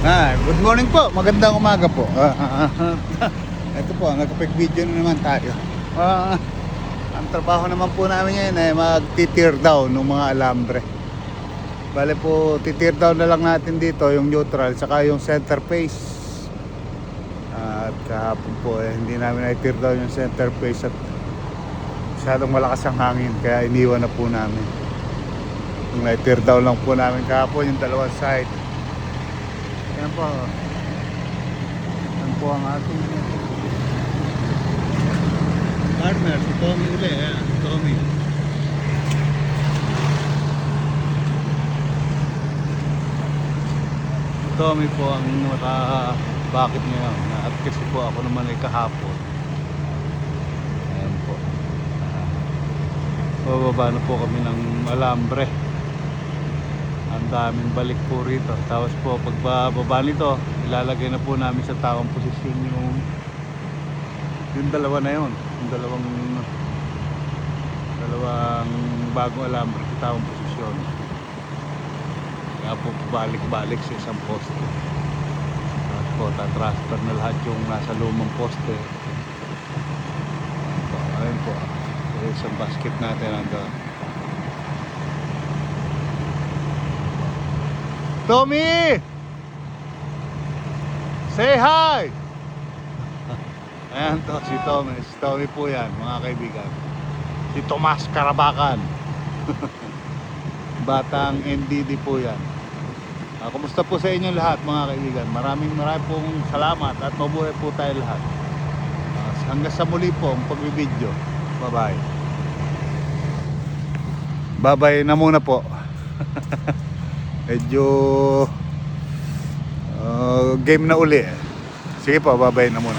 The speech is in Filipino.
Good morning po, magandang umaga po. Ito po, nagka-pick video na naman tayo. Ang trabaho naman po namin ngayon ay mag-tear down ng mga alambre. Bale po, tear down na lang natin dito yung neutral saka yung center face. At kahapon po hindi namin na-tear down yung center face at masyadong malakas ang hangin kaya iniwan na po namin. Yung na-tear down lang po namin kahapon yung dalawang side. Yan po. Yan po ang ating partner, si Tommy uli. Yan, Tommy. Tommy po ang bakit ngayon. At kasi po ako naman ay kahapon. Ayan po. Bababa na po kami ng alambre. Ang daming balik po rito. Tapos po pagbababa nito, ilalagay na po namin sa tamang posisyon yung dalawa na yun. Yung dalawang bagong alambre sa tamang posisyon. Kaya po balik-balik sa isang poste. Tapos po tatransfer na lahat yung nasa lumang poste. Ayun po. Isang basket natin hanggang Tommy! Say hi! Ayan to, si Tommy. Si Tommy po yan, mga kaibigan. Si Tomas Karabakan. Batang NDD po yan. Kumusta po sa inyo lahat, mga kaibigan? Maraming pong salamat at mabuhay po tayo lahat. Hanggang sa muli po ang pagbibideo. Bye-bye. Bye-bye na muna po. Medyo game na uli. Sige po, babay na muna.